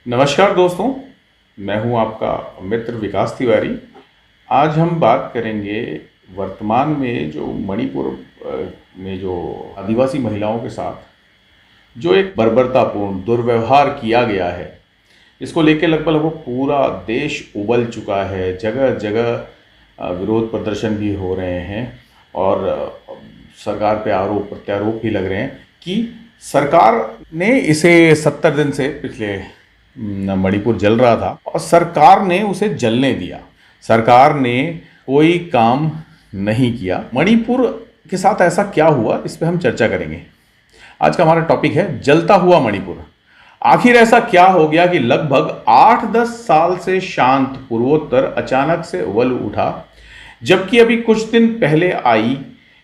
नमस्कार दोस्तों, मैं हूं आपका मित्र विकास तिवारी। आज हम बात करेंगे वर्तमान में जो मणिपुर में जो आदिवासी महिलाओं के साथ जो एक बर्बरतापूर्ण दुर्व्यवहार किया गया है, इसको लेकर लगभग पूरा देश उबल चुका है। जगह जगह विरोध प्रदर्शन भी हो रहे हैं और सरकार पे आरोप प्रत्यारोप भी लग रहे हैं कि सरकार ने इसे 70 दिन से पिछले मणिपुर जल रहा था और सरकार ने उसे जलने दिया। सरकार ने कोई काम नहीं किया। मणिपुर के साथ ऐसा क्या हुआ, इस पे हम चर्चा करेंगे। आज का हमारा टॉपिक है जलता हुआ मणिपुर। आखिर ऐसा क्या हो गया कि लगभग 8-10 साल से शांत पूर्वोत्तर अचानक से उबल उठा, जबकि अभी कुछ दिन पहले आई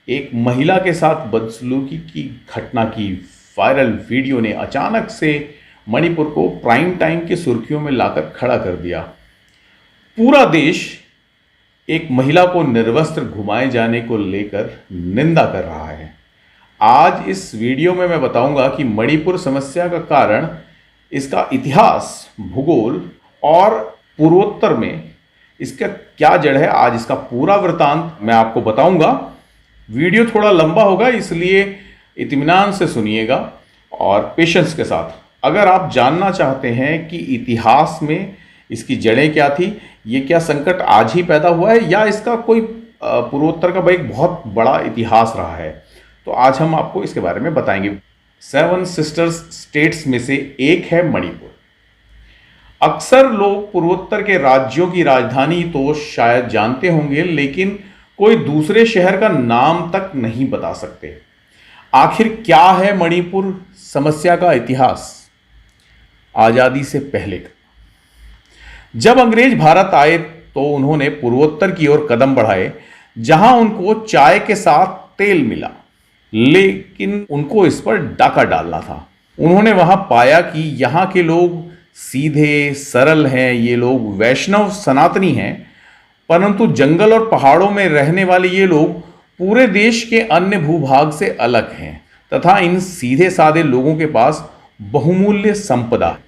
एक महिला के साथ बदसलूकी की घटना की वायरल वीडियो ने अचानक से मणिपुर को प्राइम टाइम की सुर्खियों में लाकर खड़ा कर दिया। पूरा देश एक महिला को निर्वस्त्र घुमाए जाने को लेकर निंदा कर रहा है। आज इस वीडियो में मैं बताऊंगा कि मणिपुर समस्या का कारण, इसका इतिहास, भूगोल और पूर्वोत्तर में इसका क्या जड़ है। आज इसका पूरा वृतांत मैं आपको बताऊंगा। वीडियो थोड़ा लंबा होगा, इसलिए इत्मीनान से सुनिएगा और पेशेंस के साथ। अगर आप जानना चाहते हैं कि इतिहास में इसकी जड़ें क्या थी, ये क्या संकट आज ही पैदा हुआ है या इसका कोई पूर्वोत्तर का एक बहुत बड़ा इतिहास रहा है, तो आज हम आपको इसके बारे में बताएंगे। 7 सिस्टर्स स्टेट्स में से एक है मणिपुर। अक्सर लोग पूर्वोत्तर के राज्यों की राजधानी तो शायद जानते होंगे, लेकिन कोई दूसरे शहर का नाम तक नहीं बता सकते। आखिर क्या है मणिपुर समस्या का इतिहास? आजादी से पहले का। जब अंग्रेज भारत आए तो उन्होंने पूर्वोत्तर की ओर कदम बढ़ाए, जहां उनको चाय के साथ तेल मिला, लेकिन उनको इस पर डाका डालना था। उन्होंने वहां पाया कि यहां के लोग सीधे सरल हैं, ये लोग वैष्णव सनातनी हैं, परंतु जंगल और पहाड़ों में रहने वाले ये लोग पूरे देश के अन्य भूभाग से अलग हैं तथा इन सीधे साधे लोगों के पास बहुमूल्य संपदा है।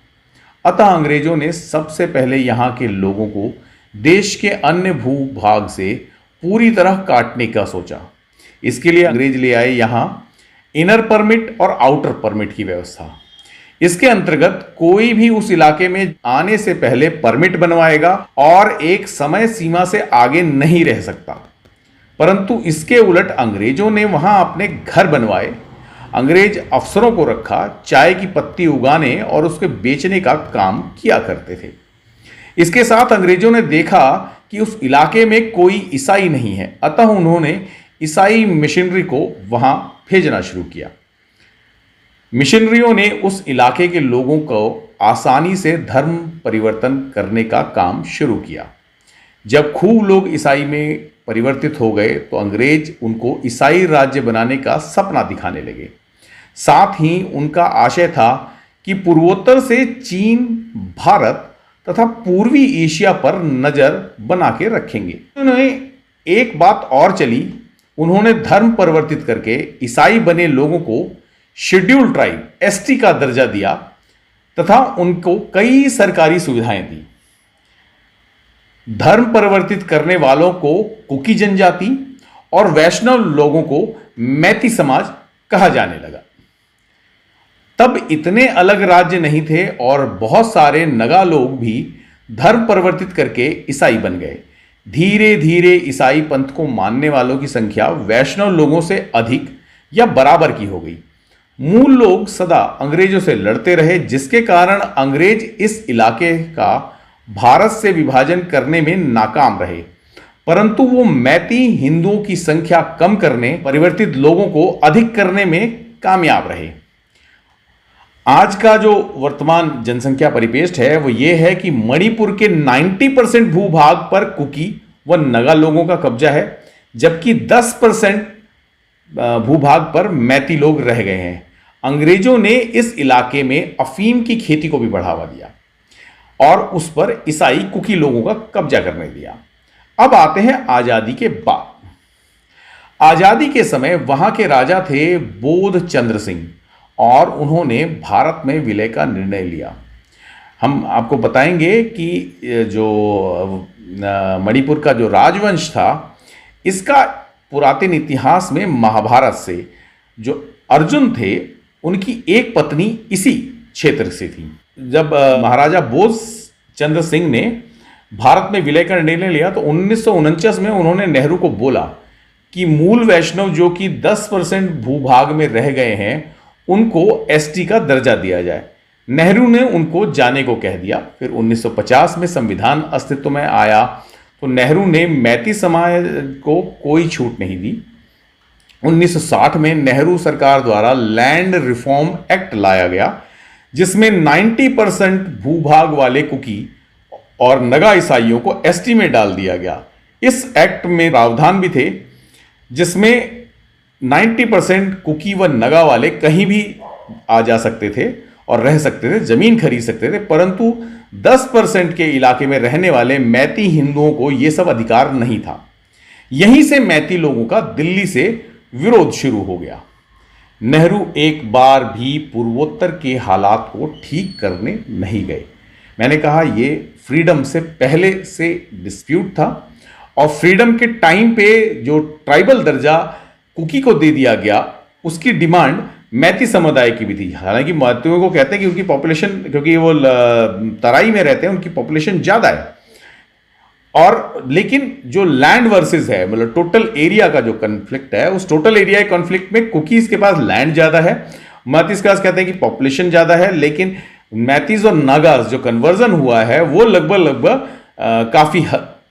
अतः अंग्रेजों ने सबसे पहले यहाँ के लोगों को देश के अन्य भूभाग से पूरी तरह काटने का सोचा। इसके लिए अंग्रेज ले आए यहाँ इनर परमिट और आउटर परमिट की व्यवस्था। इसके अंतर्गत कोई भी उस इलाके में आने से पहले परमिट बनवाएगा और एक समय सीमा से आगे नहीं रह सकता। परंतु इसके उलट अंग्रेजों ने वहां अपने घर बनवाए। अंग्रेज अफसरों को रखा, चाय की पत्ती उगाने और उसके बेचने का काम किया करते थे। इसके साथ अंग्रेजों ने देखा कि उस इलाके में कोई ईसाई नहीं है, अतः उन्होंने ईसाई मिशनरी को वहां भेजना शुरू किया। मिशनरियों ने उस इलाके के लोगों को आसानी से धर्म परिवर्तन करने का काम शुरू किया। जब खूब लोग ईसाई में परिवर्तित हो गए तो अंग्रेज उनको ईसाई राज्य बनाने का सपना दिखाने लगे। साथ ही उनका आशय था कि पूर्वोत्तर से चीन, भारत तथा पूर्वी एशिया पर नजर बना के रखेंगे। उन्होंने एक बात और चली, उन्होंने धर्म परिवर्तित करके ईसाई बने लोगों को शेड्यूल्ड ट्राइब एसटी का दर्जा दिया तथा उनको कई सरकारी सुविधाएं दी। धर्म परिवर्तित करने वालों को कुकी जनजाति और वैष्णव लोगों को मैती समाज कहा जाने लगा। तब इतने अलग राज्य नहीं थे और बहुत सारे नगा लोग भी धर्म परिवर्तित करके ईसाई बन गए। धीरे धीरे ईसाई पंथ को मानने वालों की संख्या वैष्णव लोगों से अधिक या बराबर की हो गई। मूल लोग सदा अंग्रेजों से लड़ते रहे, जिसके कारण अंग्रेज इस इलाके का भारत से विभाजन करने में नाकाम रहे। परंतु वो मैती हिंदुओं की संख्या कम करने, परिवर्तित लोगों को अधिक करने में कामयाब रहे। आज का जो वर्तमान जनसंख्या परिपेष्ट है वो ये है कि मणिपुर के 90% भूभाग पर कुकी व नगा लोगों का कब्जा है, जबकि 10% भूभाग पर मैती लोग रह गए हैं। अंग्रेजों ने इस इलाके में अफीम की खेती को भी बढ़ावा दिया और उस पर ईसाई कुकी लोगों का कब्जा करने दिया। अब आते हैं आजादी के बाद। आजादी के समय वहां के राजा थे बोध चंद्र सिंह और उन्होंने भारत में विलय का निर्णय लिया। हम आपको बताएंगे कि जो मणिपुर का जो राजवंश था, इसका पुरातन इतिहास में महाभारत से जो अर्जुन थे, उनकी एक पत्नी इसी क्षेत्र से थी। जब महाराजा बोस चंद्र सिंह ने भारत में विलय का निर्णय लिया तो 1949 में उन्होंने नेहरू को बोला कि मूल वैष्णव जो कि 10% भूभाग में रह गए हैं, उनको एसटी का दर्जा दिया जाए। नेहरू ने उनको जाने को कह दिया। फिर 1950 में संविधान अस्तित्व में आया तो नेहरू ने मैती समाज को कोई छूट नहीं दी। 1960 में नेहरू सरकार द्वारा लैंड रिफॉर्म एक्ट लाया गया, जिसमें 90% भूभाग वाले कुकी और नगा ईसाइयों को एसटी में डाल दिया गया। इस एक्ट में प्रावधान भी थे जिसमें 90% कुकी व नगा वाले कहीं भी आ जा सकते थे और रह सकते थे, जमीन खरीद सकते थे, परंतु 10% के इलाके में रहने वाले मैती हिंदुओं को यह सब अधिकार नहीं था। यहीं से मैती लोगों का दिल्ली से विरोध शुरू हो गया। नेहरू एक बार भी पूर्वोत्तर के हालात को ठीक करने नहीं गए। मैंने कहा यह फ्रीडम से पहले से डिस्प्यूट था और फ्रीडम के टाइम पे जो ट्राइबल दर्जा कुकी को दे दिया गया, उसकी डिमांड मैती समुदाय की भी थी। हालांकि मैतियों को कहते हैं कि उनकी पॉपुलेशन, क्योंकि वो तराई में रहते हैं, उनकी पॉपुलेशन ज्यादा है, और लेकिन जो लैंड वर्सेस है, मतलब टोटल एरिया का जो कॉन्फ्लिक्ट है, उस टोटल एरिया के कॉन्फ्लिक्ट में कुकीज के पास लैंड ज्यादा है, मैतीज के पास कहते हैं कि पॉपुलेशन ज्यादा है, लेकिन मैतीज और नागाज जो कन्वर्जन हुआ है वो लगभग काफी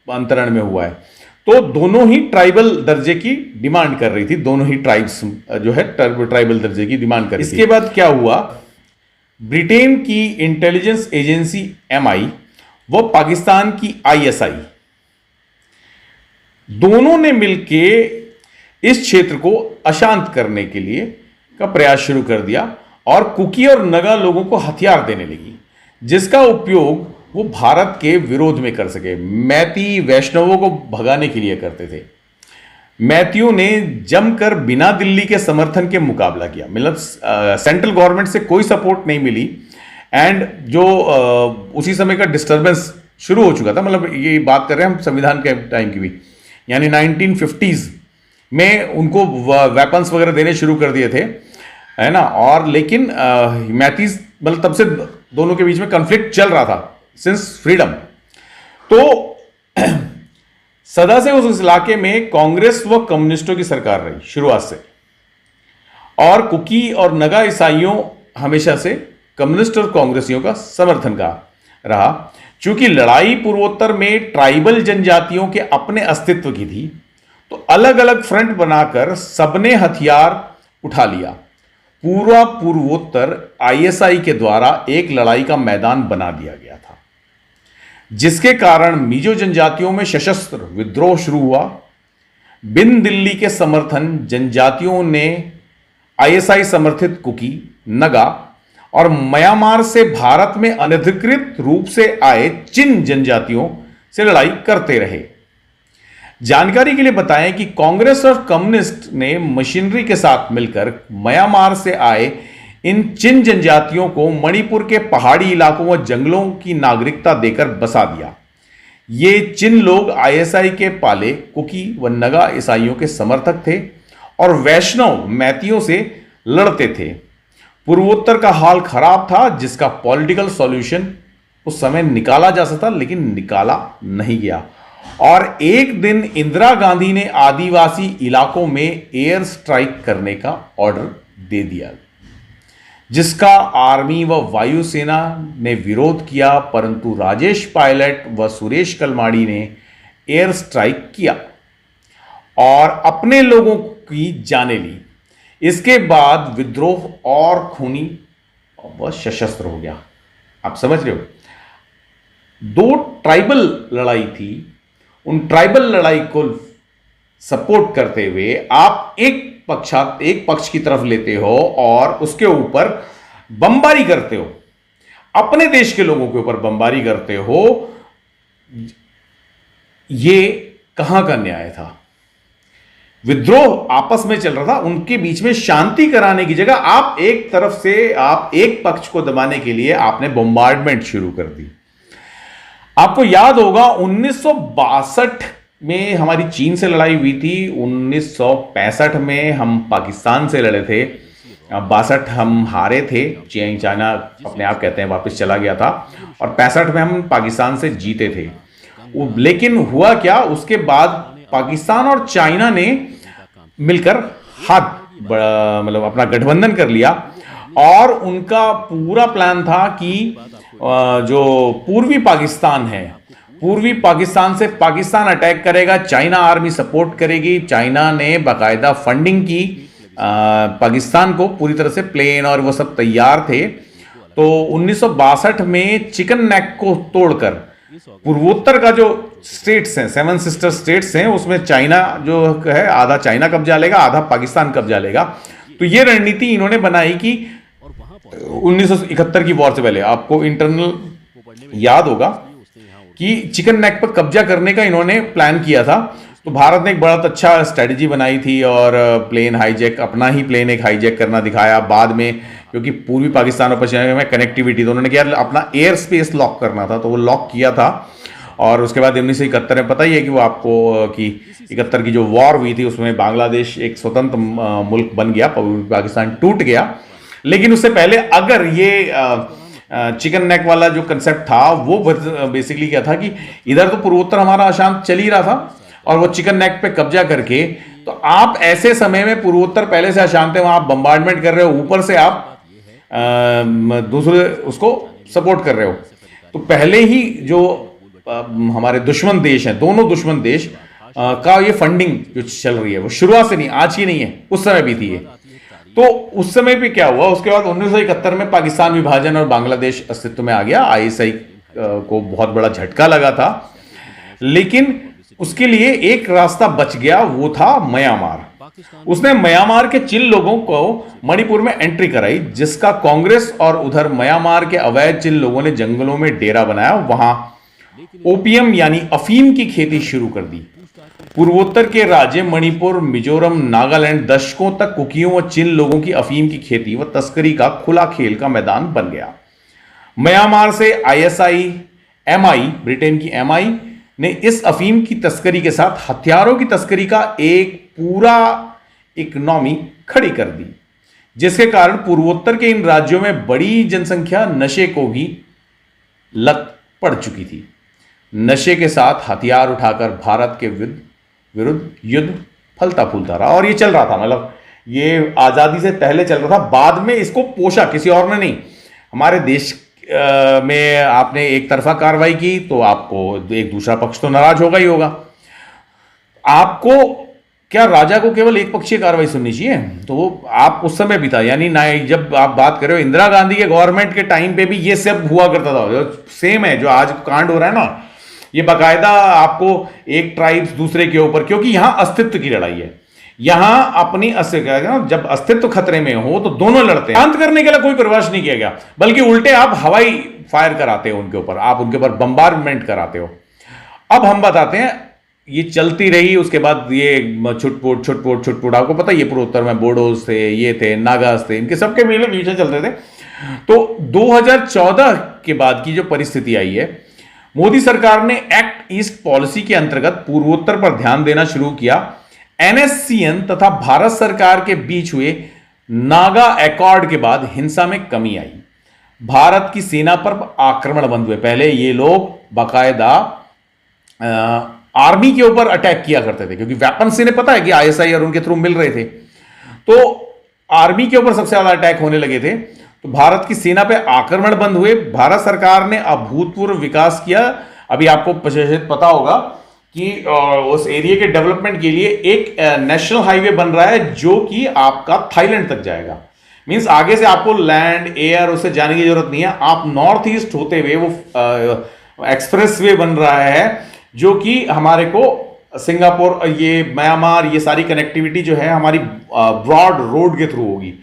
अंतरण में हुआ है। तो दोनों ही ट्राइबल दर्जे की डिमांड कर रही थी, दोनों ही ट्राइब्स जो है ट्राइबल दर्जे की डिमांड कर रही थी। इसके बाद क्या हुआ, ब्रिटेन की इंटेलिजेंस एजेंसी MI व पाकिस्तान की ISI दोनों ने मिलके इस क्षेत्र को अशांत करने के लिए का प्रयास शुरू कर दिया और कुकी और नगा लोगों को हथियार देने लगी, जिसका उपयोग वो भारत के विरोध में कर सके। मैती वैष्णवों को भगाने के लिए करते थे। मैतियों ने जमकर बिना दिल्ली के समर्थन के मुकाबला किया, मतलब सेंट्रल गवर्नमेंट से कोई सपोर्ट नहीं मिली। एंड जो उसी समय का डिस्टर्बेंस शुरू हो चुका था, मतलब ये बात कर रहे हैं हम संविधान के टाइम की भी, यानी 1950s में उनको वेपन्स वगैरह देने शुरू कर दिए थे, है ना। और लेकिन मैतीज, मतलब तब से दोनों के बीच में कॉन्फ्लिक्ट चल रहा था सिंस फ्रीडम। तो सदा से उस इलाके में कांग्रेस व कम्युनिस्टों की सरकार रही शुरुआत से, और कुकी और नगा ईसाइयों हमेशा से कम्युनिस्ट और कांग्रेसियों का समर्थन का रहा। चूंकि लड़ाई पूर्वोत्तर में ट्राइबल जनजातियों के अपने अस्तित्व की थी, तो अलग अलग फ्रंट बनाकर सबने हथियार उठा लिया। पूरा पूर्वोत्तर ISI के द्वारा एक लड़ाई का मैदान बना दिया गया था, जिसके कारण मिजो जनजातियों में सशस्त्र विद्रोह शुरू हुआ। बिन दिल्ली के समर्थन जनजातियों ने ISI समर्थित कुकी, नगा और म्यांमार से भारत में अनधिकृत रूप से आए चिन जनजातियों से लड़ाई करते रहे। जानकारी के लिए बताएं कि कांग्रेस और कम्युनिस्ट ने मशीनरी के साथ मिलकर म्यांमार से आए इन चिन जनजातियों को मणिपुर के पहाड़ी इलाकों व जंगलों की नागरिकता देकर बसा दिया। ये चिन लोग ISI के पाले कुकी व नगा ईसाइयों के समर्थक थे और वैष्णव मैतियों से लड़ते थे। पूर्वोत्तर का हाल खराब था, जिसका पॉलिटिकल सॉल्यूशन उस समय निकाला जा सकता, लेकिन निकाला नहीं गया। और एक दिन इंदिरा गांधी ने आदिवासी इलाकों में एयर स्ट्राइक करने का ऑर्डर दे दिया, जिसका आर्मी व वायुसेना ने विरोध किया, परंतु राजेश पायलट व सुरेश कलमाड़ी ने एयर स्ट्राइक किया और अपने लोगों की जानें ली। इसके बाद विद्रोह और खूनी व सशस्त्र हो गया। आप समझ रहे हो, दो ट्राइबल लड़ाई थी, उन ट्राइबल लड़ाई को सपोर्ट करते हुए आप एक पक्ष की तरफ लेते हो और उसके ऊपर बमबारी करते हो, अपने देश के लोगों के ऊपर बमबारी करते हो। ये कहां का न्याय था? विद्रोह आपस में चल रहा था, उनके बीच में शांति कराने की जगह आप एक तरफ से आप एक पक्ष को दबाने के लिए आपने बॉम्बार्डमेंट शुरू कर दी। आपको याद होगा 1962 में हमारी चीन से लड़ाई हुई थी, 1965 में हम पाकिस्तान से लड़े थे, 62 हम हारे थे, चाइना अपने आप कहते हैं वापस चला गया था, और 65 में हम पाकिस्तान से जीते थे। लेकिन हुआ क्या, उसके बाद पाकिस्तान और चाइना ने मिलकर हाथ मतलब अपना गठबंधन कर लिया, और उनका पूरा प्लान था कि जो पूर्वी पाकिस्तान है, पूर्वी पाकिस्तान से पाकिस्तान अटैक करेगा, चाइना आर्मी सपोर्ट करेगी। चाइना ने बाकायदा फंडिंग की पाकिस्तान को, पूरी तरह से प्लेन और वो सब तैयार थे। तो 1962 में चिकन नेक को तोड़कर पूर्वोत्तर का जो स्टेट्स हैं, 7 सिस्टर स्टेट्स हैं, उसमें चाइना जो है आधा चाइना कब्जा लेगा, आधा पाकिस्तान कब्जा लेगा। तो ये रणनीति इन्होंने बनाई कि 1971 की वॉर से पहले, आपको इंटरनल याद होगा कि चिकन नेक पर कब्जा करने का इन्होंने प्लान किया था। तो भारत ने एक बड़ा अच्छा स्ट्रेटजी बनाई थी, और प्लेन हाईजैक, अपना ही प्लेन एक हाईजैक करना दिखाया बाद में, क्योंकि पूर्वी पाकिस्तान और पश्चिम में कनेक्टिविटी, तो उन्होंने क्या अपना एयर स्पेस लॉक करना था, तो वो लॉक किया था। और उसके बाद 1971 में पता ही है कि वो आपको कि 71 की जो वॉर हुई थी उसमें बांग्लादेश एक स्वतंत्र मुल्क बन गया, पाकिस्तान टूट गया। लेकिन उससे पहले अगर ये चिकन नेक वाला जो कंसेप्ट था वो बेसिकली क्या था कि इधर तो पूर्वोत्तर हमारा अशांत चल ही रहा था, और वो चिकन नेक पे कब्जा करके, तो आप ऐसे समय में पूर्वोत्तर पहले से अशांत है, वहां आप बम्बार्डमेंट कर रहे हो, ऊपर से आप दूसरे उसको सपोर्ट कर रहे हो। तो पहले ही जो हमारे दुश्मन देश हैं, दोनों दुश्मन देश का ये फंडिंग जो चल रही है वो शुरुआत से नहीं, आज की नहीं है, उस समय भी थी ये। तो उस समय भी क्या हुआ, उसके बाद 1971 में पाकिस्तान विभाजन और बांग्लादेश अस्तित्व में आ गया। आईएसआई को बहुत बड़ा झटका लगा था, लेकिन उसके लिए एक रास्ता बच गया, वो था म्यांमार। उसने म्यांमार के चिल लोगों को मणिपुर में एंट्री कराई, जिसका कांग्रेस और उधर म्यांमार के अवैध चिल लोगों ने जंगलों में डेरा बनाया, वहां ओपियम यानी अफीम की खेती शुरू कर दी। पूर्वोत्तर के राज्य मणिपुर, मिजोरम, नागालैंड दशकों तक कुकियों व चिल लोगों की अफीम की खेती व तस्करी का खुला खेल का मैदान बन गया। म्यांमार से आईएसआई, एमआई, ब्रिटेन की एमआई ने इस अफीम की तस्करी के साथ हथियारों की तस्करी का एक पूरा इकोनॉमी खड़ी कर दी, जिसके कारण पूर्वोत्तर के इन राज्यों में बड़ी जनसंख्या नशे को भी लत पड़ चुकी थी। नशे के साथ हथियार उठाकर भारत के विरुद्ध युद्ध फलता फूलता रहा, और ये चल रहा था, मतलब ये आजादी से पहले चल रहा था। बाद में इसको पोषा किसी और ने नहीं, हमारे देश में आपने एक तरफा कार्रवाई की तो आपको एक दूसरा पक्ष तो नाराज होगा ही होगा। आपको क्या राजा को केवल एक पक्षीय कार्रवाई सुननी चाहिए? तो आप उस समय भी था, यानी जब आप बात कर रहे हो इंदिरा गांधी के गवर्नमेंट के टाइम पे भी ये सब हुआ करता था। सेम है जो आज कांड हो रहा है ना, ये बाकायदा आपको एक ट्राइब्स दूसरे के ऊपर, क्योंकि यहां अस्तित्व की लड़ाई है, यहां अपनी अस्तित्व, जब अस्तित्व खतरे में हो तो दोनों लड़ते हैं। शांत करने के लिए कोई प्रयास नहीं किया गया, बल्कि उल्टे आप हवाई फायर कराते हो उनके ऊपर, आप उनके ऊपर बम्बार्डमेंट कराते हो। अब हम बताते हैं, ये चलती रही, उसके बाद ये छुटपुट आपको पता है, ये पूर्वोत्तर में बोडोज थे, ये थे, नागाज थे, इनके सबके मेले पीछे चलते थे। तो 2014 के बाद की जो परिस्थिति आई है, मोदी सरकार ने एक्ट ईस्ट पॉलिसी के अंतर्गत पूर्वोत्तर पर ध्यान देना शुरू किया। एनएससीएन तथा भारत सरकार के बीच हुए नागा एकॉर्ड के बाद हिंसा में कमी आई। भारत की सेना पर आक्रमण बंद हुए। पहले ये लोग बाकायदा आर्मी के ऊपर अटैक किया करते थे, क्योंकि वेपन से इन्हें पता है कि आईएसआई और उनके थ्रू मिल रहे थे, तो आर्मी के ऊपर सबसे ज्यादा अटैक होने लगे थे। तो भारत की सेना पे आक्रमण बंद हुए। भारत सरकार ने अभूतपूर्व विकास किया। अभी आपको पता होगा कि उस एरिया के डेवलपमेंट के लिए एक नेशनल हाईवे बन रहा है, जो कि आपका थाईलैंड तक जाएगा। मींस आगे से आपको लैंड एयर उससे जाने की जरूरत नहीं है, आप नॉर्थ ईस्ट होते हुए वो एक्सप्रेस वे बन रहा है, जो कि हमारे को सिंगापुर, ये म्यांमार, ये सारी कनेक्टिविटी जो है हमारी ब्रॉड रोड के थ्रू होगी।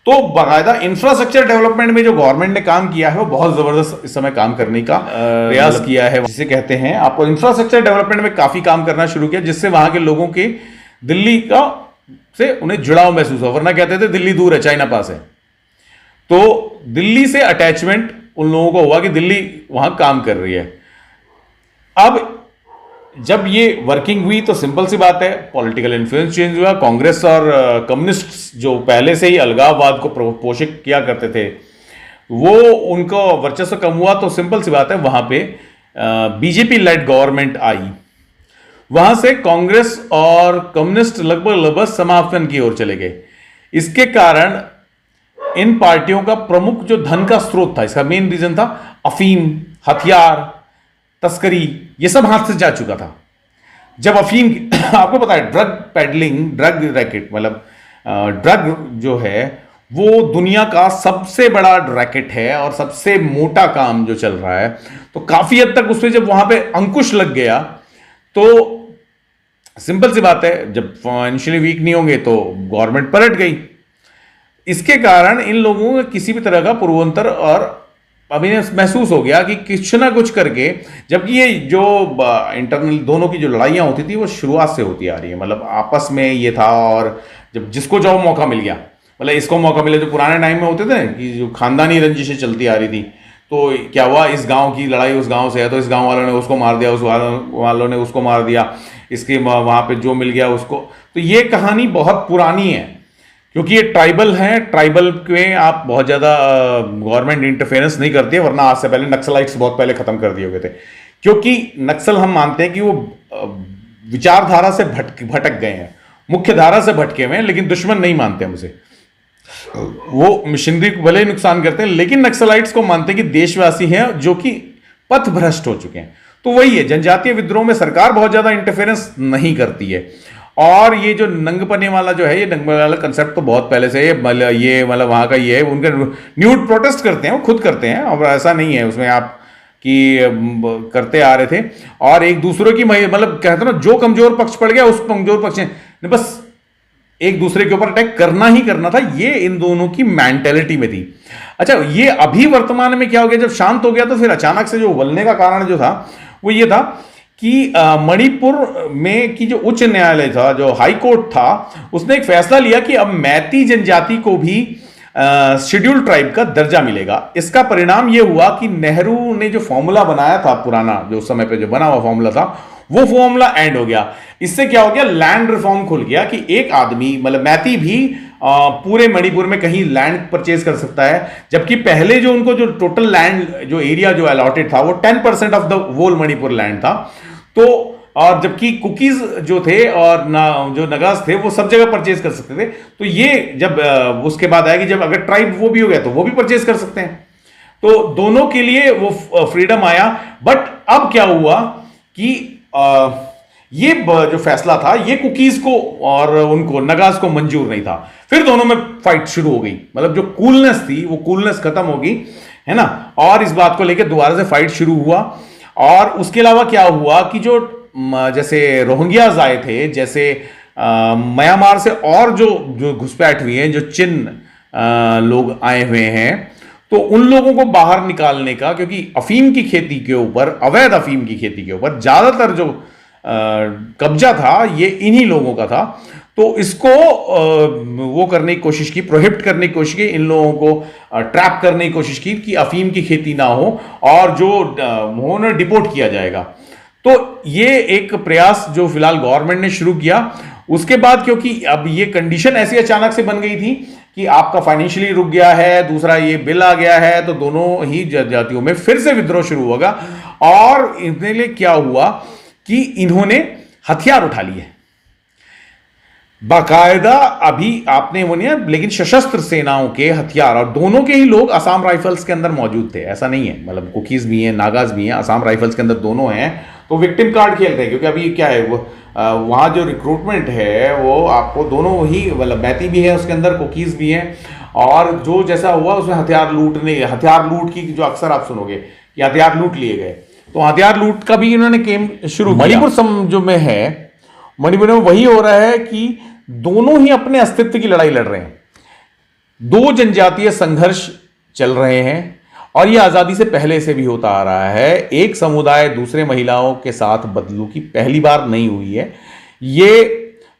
तो बाकायदा इंफ्रास्ट्रक्चर डेवलपमेंट में जो गवर्नमेंट ने काम किया है वो बहुत जबरदस्त इस समय काम करने का प्रयास किया है, जिसे कहते हैं आपको इंफ्रास्ट्रक्चर डेवलपमेंट में काफी काम करना शुरू किया, जिससे वहां के लोगों के दिल्ली का से उन्हें जुड़ाव महसूस हुआ, वरना कहते थे दिल्ली दूर है, चाइना पास है। तो दिल्ली से अटैचमेंट उन लोगों को हुआ कि दिल्ली वहां काम कर रही है। अब जब ये वर्किंग हुई तो सिंपल सी बात है, पॉलिटिकल इन्फ्लुएंस चेंज हुआ। कांग्रेस और कम्युनिस्ट जो पहले से ही अलगाववाद को पोषित किया करते थे, वो उनका वर्चस्व कम हुआ, तो सिंपल सी बात है वहां पे बीजेपी लेड गवर्नमेंट आई। वहां से कांग्रेस और कम्युनिस्ट लगभग समापन की ओर चले गए। इसके कारण इन पार्टियों का प्रमुख जो धन का स्रोत था, इसका मेन रीजन था अफीम, हथियार, तस्करी, ये सब हाथ से जा चुका था। जब अफीम आपको पता है ड्रग पेडलिंग, ड्रग रैकेट, मतलब ड्रग जो है वो दुनिया का सबसे बड़ा रैकेट है और सबसे मोटा काम जो चल रहा है। तो काफी हद तक उसमें जब वहां पे अंकुश लग गया तो सिंपल सी बात है, जब फाइनेंशियली वीक नहीं होंगे तो गवर्नमेंट पलट गई। इसके कारण इन लोगों को किसी भी तरह का पूर्वोत्तर और अभी महसूस हो गया कि कुछ ना कुछ करके, जबकि ये जो इंटरनल दोनों की जो लड़ाइयाँ होती थी वो शुरुआत से होती आ रही है, मतलब आपस में ये था। और जब जिसको जो मौका मिल गया, मतलब इसको मौका मिले, जो पुराने टाइम में होते थे कि जो खानदानी रंजिशें चलती आ रही थी, तो क्या हुआ, इस गांव की लड़ाई उस गांव से है तो इस गांव वालों ने उसको मार दिया, उस वालों ने उसको मार दिया, इसके वहां पे जो मिल गया उसको। तो ये कहानी बहुत पुरानी है, क्योंकि ये ट्राइबल है। ट्राइबल में आप बहुत ज़्यादा गवर्नमेंट इंटरफेरेंस नहीं करती है, वरना आज से पहले नक्सलाइट्स बहुत पहले खत्म कर दिए गए थे। क्योंकि नक्सल हम मानते हैं कि वो विचारधारा से भटक गए हैं, मुख्य धारा से भटके हुए हैं, लेकिन दुश्मन नहीं मानते हम उसे। वो मिशनरी को भले ही नुकसान करते हैं, लेकिन नक्सलाइट्स को मानते हैं कि देशवासी हैं जो कि पथ भ्रष्ट हो चुके हैं। तो वही है, जनजातीय विद्रोह में सरकार बहुत ज्यादा इंटरफेरेंस नहीं करती है। और ये जो नंगपने वाला जो है, ये नंगपने वाला कंसेप्ट तो बहुत पहले से ये मतलब वहां का ये है, उनके न्यूड प्रोटेस्ट करते हैं, वो खुद करते हैं, और ऐसा नहीं है उसमें आप कि करते आ रहे थे। और एक दूसरे की मतलब कहते ना, जो कमजोर पक्ष पड़ गया उस कमजोर पक्ष ने बस एक दूसरे के ऊपर अटैक करना ही करना था। ये इन दोनों की मेंटेलिटी में थी। अच्छा, ये अभी वर्तमान में क्या हो गया, जब शांत हो गया तो फिर अचानक से जो उबलने का कारण जो था वो ये था कि मणिपुर में की जो उच्च न्यायालय था, जो हाई कोर्ट था, उसने एक फैसला लिया कि अब मैती जनजाति को भी शेड्यूल्ड ट्राइब का दर्जा मिलेगा। इसका परिणाम यह हुआ कि नेहरू ने जो फॉर्मूला बनाया था, पुराना जो उस समय पे जो बना हुआ फॉर्मूला था, वो फॉर्मूला एंड हो गया। इससे क्या हो गया, लैंड रिफॉर्म खुल गया कि एक आदमी, मतलब मैती भी पूरे मणिपुर में कहीं लैंड परचेज कर सकता है। जबकि पहले जो उनको जो टोटल लैंड जो एरिया जो अलॉटेड था वो 10% of the whole Manipur land था। तो और जबकि कुकीज जो थे और जो नगाज थे वो सब जगह परचेज कर सकते थे। तो ये जब उसके बाद आया कि जब अगर ट्राइब वो भी हो गया तो वो भी परचेज कर सकते हैं, तो दोनों के लिए वो फ्रीडम आया। बट अब क्या हुआ कि ये जो फैसला था ये कुकीज को और उनको नगाज को मंजूर नहीं था। फिर दोनों में फाइट शुरू हो गई, मतलब जो कूलनेस थी वो कूलनेस खत्म हो गई, है ना। और इस बात को लेकर दोबारा से फाइट शुरू हुआ। और उसके अलावा क्या हुआ कि जो जैसे रोहिंग्याज आए थे, जैसे म्यांमार से और जो घुसपैठ हुई है, जो चिन लोग आए हुए हैं, तो उन लोगों को बाहर निकालने का, क्योंकि अफीम की खेती के ऊपर, अवैध अफीम की खेती के ऊपर ज्यादातर जो कब्जा था ये इन्हीं लोगों का था। तो इसको वो करने की कोशिश की, प्रोहिबिट करने की कोशिश की, इन लोगों को ट्रैप करने की कोशिश की कि अफीम की खेती ना हो, और जो उन्हें डिपोर्ट किया जाएगा। तो ये एक प्रयास जो फिलहाल गवर्नमेंट ने शुरू किया। उसके बाद क्योंकि अब ये कंडीशन ऐसी अचानक से बन गई थी कि आपका फाइनेंशियली रुक गया है, दूसरा ये बिल आ गया है, तो दोनों ही जातियों में फिर से विद्रोह शुरू होगा। और इनके लिए क्या हुआ कि इन्होंने हथियार उठा लिए बाकायदा। अभी आपने वो नहीं है, लेकिन सशस्त्र सेनाओं के हथियार, और दोनों के ही लोग असम राइफल्स के अंदर मौजूद थे, ऐसा नहीं है, मतलब कुकीज भी हैं, नागाज भी हैं, असम राइफल्स के अंदर दोनों हैं। तो विक्टिम कार्ड खेलते हैं, क्योंकि अभी क्या है, वो वहाँ जो रिक्रूटमेंट है वो आपको दोनों ही, मतलब मैती भी है उसके अंदर, कुकीज भी हैं। और जो जैसा हुआ उसमें हथियार लूट की जो अक्सर आप सुनोगे कि हथियार लूट लिए गए, तो हथियार लूट का भी इन्होंने गेम शुरू किया। मणिपुर जो में है, मणिपुर में वही हो रहा है कि दोनों ही अपने अस्तित्व की लड़ाई लड़ रहे हैं। दो जनजातीय संघर्ष चल रहे हैं, और यह आजादी से पहले से भी होता आ रहा है। एक समुदाय दूसरे महिलाओं के साथ बदलू की पहली बार नहीं हुई है। ये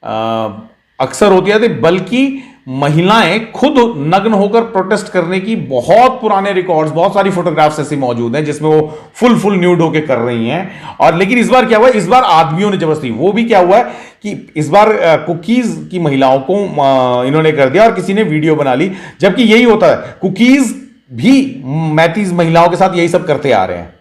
अक्सर होती थी, बल्कि महिलाएं खुद नग्न होकर प्रोटेस्ट करने की बहुत पुराने रिकॉर्ड्स, बहुत सारी फोटोग्राफ्स ऐसी मौजूद हैं जिसमें वो फुल न्यूड होकर कर रही हैं। और लेकिन इस बार क्या हुआ, इस बार आदमियों ने जबरदस्ती, वो भी क्या हुआ है कि इस बार कुकीज की महिलाओं को इन्होंने कर दिया और किसी ने वीडियो बना ली, जबकि यही होता है, कुकीज भी मैतीज महिलाओं के साथ यही सब करते आ रहे हैं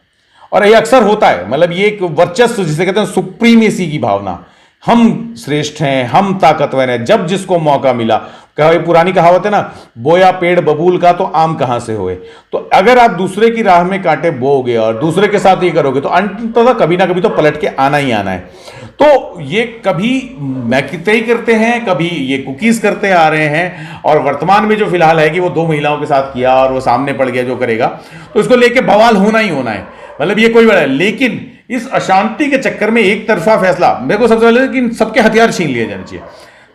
और ये अक्सर होता है। मतलब ये एक वर्चस्व, जिसे कहते हैं सुप्रीमेसी की भावना, हम श्रेष्ठ हैं, हम ताकतवर हैं, जब जिसको मौका मिला। पुरानी कहावत है ना, बोया पेड़ बबूल का तो आम कहां से होए। तो अगर आप दूसरे की राह में कांटे बोओगे और दूसरे के साथ ये करोगे तो अंततः कभी ना कभी तो पलट के आना ही आना है। तो ये कभी मैकेते करते हैं, कभी ये कुकीज करते आ रहे हैं, और वर्तमान में जो फिलहाल है कि वो 2 महिलाओं के साथ किया और वो सामने पड़ गया जो करेगा, तो इसको लेके बवाल होना ही होना है। मतलब ये कोई बड़ा है, लेकिन इस अशांति के चक्कर में एक तरफा फैसला, मेरे को सबसे पहले कि सबके हथियार छीन लिए जाने चाहिए।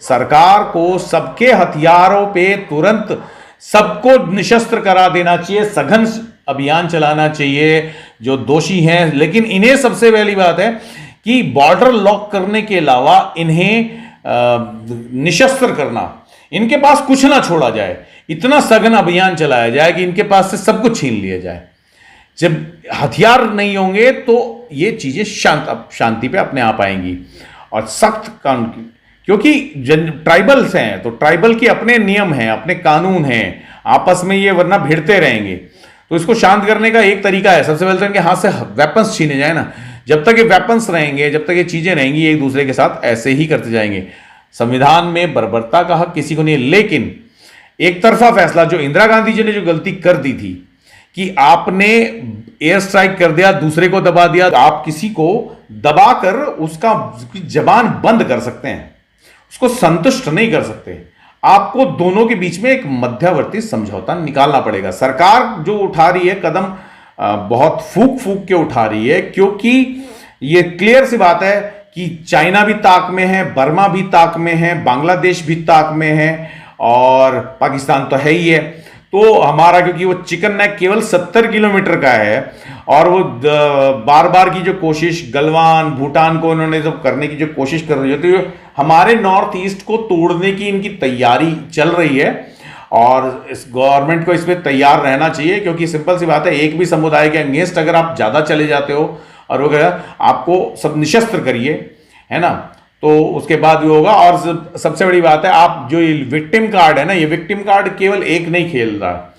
सरकार को सबके हथियारों पे तुरंत सबको निशस्त्र करा देना चाहिए, सघन अभियान चलाना चाहिए जो दोषी हैं। लेकिन इन्हें सबसे पहली बात है कि बॉर्डर लॉक करने के अलावा इन्हें निशस्त्र करना, इनके पास कुछ ना छोड़ा जाए, इतना सघन अभियान चलाया जाए कि इनके पास से सब कुछ छीन लिया जाए। जब हथियार नहीं होंगे तो ये चीजें शांति पे अपने आप आएंगी। और सख्त कानून की, क्योंकि ट्राइबल्स हैं तो ट्राइबल के अपने नियम हैं, अपने कानून हैं, आपस में ये वरना भिड़ते रहेंगे। तो इसको शांत करने का एक तरीका है, सबसे पहले इनके हाथ से वेपन्स छीने जाए ना। जब तक ये वेपन्स रहेंगे, जब तक ये चीजें रहेंगी, एक दूसरे के साथ ऐसे ही करते जाएंगे। संविधान में बर्बरता का हक किसी को नहीं है, लेकिन एक तरफा फैसला, जो इंदिरा गांधी जी ने जो गलती कर दी थी कि आपने एयर स्ट्राइक कर दिया, दूसरे को दबा दिया, आप किसी को दबाकर उसका जबान बंद कर सकते हैं, उसको संतुष्ट नहीं कर सकते। आपको दोनों के बीच में एक मध्यवर्ती समझौता निकालना पड़ेगा। सरकार जो उठा रही है कदम, बहुत फूक के उठा रही है, क्योंकि ये क्लियर सी बात है कि चाइना भी ताक में है, बर्मा भी ताक में है, बांग्लादेश भी ताक में है, और पाकिस्तान तो है ही है। तो हमारा, क्योंकि वो चिकन नेक केवल 70 किलोमीटर का है, और वो बार बार की जो कोशिश, गलवान, भूटान को उन्होंने जब करने की जो कोशिश कर रही है, तो हमारे नॉर्थ ईस्ट को तोड़ने की इनकी तैयारी चल रही है। और इस गवर्नमेंट को इसमें तैयार रहना चाहिए, क्योंकि सिंपल सी बात है, एक भी समुदाय के अगेंस्ट अगर आप ज्यादा चले जाते हो और वो आपको सब निशस्त्र करिए, है ना, तो उसके बाद भी होगा। और सबसे बड़ी बात है, आप जो ये विक्टिम कार्ड है ना, ये विक्टिम कार्ड केवल एक नहीं खेल रहा,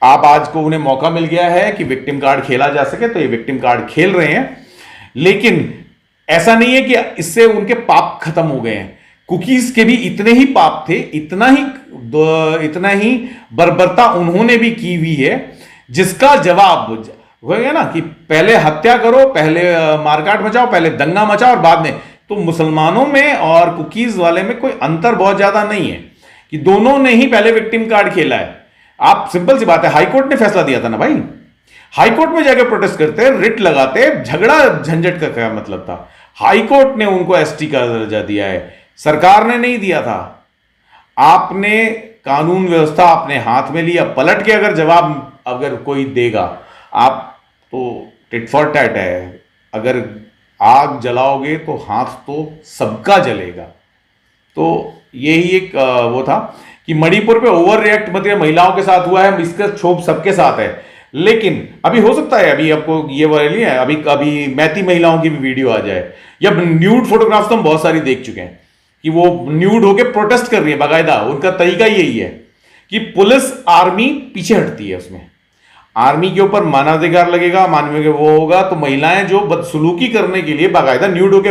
आप आज को उन्हें मौका मिल गया है कि विक्टिम कार्ड खेला जा सके, तो ये विक्टिम कार्ड खेल रहे हैं। लेकिन ऐसा नहीं है कि इससे उनके पाप खत्म हो गए हैं। कुकीज के भी इतने ही पाप थे, इतना ही बर्बरता उन्होंने भी की हुई है, जिसका जवाब होगा ना कि पहले हत्या करो, पहले मारकाट मचाओ, पहले दंगा मचाओ और बाद में। तो मुसलमानों में और कुकीज वाले में कोई अंतर बहुत ज्यादा नहीं है, कि दोनों ने ही पहले विक्टिम कार्ड खेला है। आप, सिंपल सी बात है, हाईकोर्ट ने फैसला दिया था ना भाई, हाईकोर्ट में जाकर प्रोटेस्ट करते, रिट लगाते, झगड़ा झंझट का क्या मतलब था। हाईकोर्ट ने उनको एसटी का दर्जा दिया है, सरकार ने नहीं दिया था। आपने कानून व्यवस्था अपने हाथ में लिया, पलट के अगर जवाब अगर कोई देगा, आप तो टिट फॉर टैट है। अगर आग जलाओगे तो हाथ तो सबका जलेगा। तो यही एक वो था कि मणिपुर पे ओवर रिएक्ट मतलब महिलाओं के साथ हुआ है, इसका क्षोभ सबके साथ है। लेकिन अभी हो सकता है, अभी आपको ये वाली है, अभी मैती महिलाओं की भी वीडियो आ जाए, या न्यूड फोटोग्राफ्स तो हम बहुत सारी देख चुके हैं कि वो न्यूड होके प्रोटेस्ट कर रही है बाकायदा। उनका तरीका यही है कि पुलिस आर्मी पीछे हटती है, उसमें आर्मी के ऊपर मानवाधिकार लगेगा, मानवीय के वो होगा, तो महिलाएं जो बदसलूकी करने के लिए बाकायदा न्यूड होके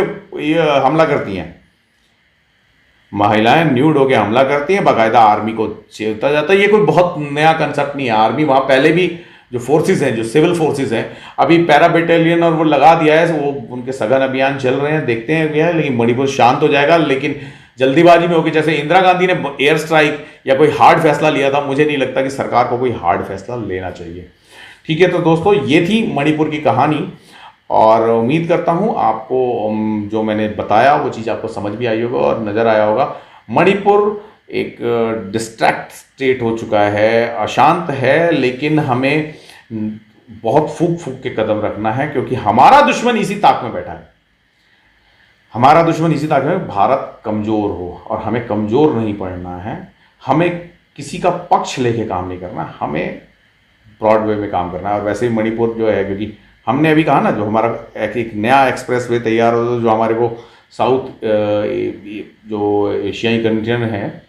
हमला करती हैं, महिलाएं न्यूड होके हमला करती हैं, बाकायदा आर्मी को चेता जाता है। ये कोई बहुत नया कंसेप्ट नहीं है। आर्मी वहां पहले भी जो फोर्सेस हैं, जो सिविल फोर्सेस हैं, अभी पैरा बटालियन और वो लगा दिया है, वो उनके सघन अभियान चल रहे हैं, देखते हैं क्या है। लेकिन मणिपुर शांत हो जाएगा, लेकिन जल्दीबाजी में होकर, जैसे इंदिरा गांधी ने एयर स्ट्राइक या कोई हार्ड फैसला लिया था, मुझे नहीं लगता कि सरकार को कोई हार्ड फैसला लेना चाहिए। ठीक है, तो दोस्तों ये थी मणिपुर की कहानी, और उम्मीद करता हूँ आपको जो मैंने बताया वो चीज़ आपको समझ भी आई होगा और नज़र आया होगा। मणिपुर एक डिस्ट्रैक्ट स्टेट हो चुका है, अशांत है, लेकिन हमें बहुत फूक के कदम रखना है, क्योंकि हमारा दुश्मन इसी ताक में बैठा है। हमारा दुश्मन इसी ताकत है भारत कमज़ोर हो, और हमें कमज़ोर नहीं पड़ना है। हमें किसी का पक्ष लेके काम नहीं करना, हमें ब्रॉड वे में काम करना है। और वैसे ही मणिपुर जो है, क्योंकि हमने अभी कहा ना, जो हमारा एक नया एक्सप्रेस वे तैयार हो, जो हमारे को साउथ जो एशियाई कंट्रियाँ हैं,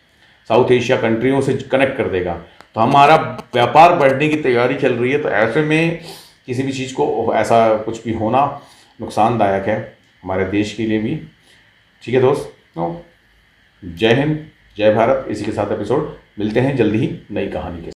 साउथ एशिया कंट्रियों से कनेक्ट कर देगा, तो हमारा व्यापार बढ़ने की तैयारी चल रही है। तो ऐसे में किसी भी चीज़ को ऐसा कुछ भी होना नुकसानदायक है हमारे देश के लिए भी। ठीक है दोस्त, तो जय हिंद, जय भारत। इसी के साथ एपिसोड मिलते हैं जल्दी ही नई कहानी के साथ।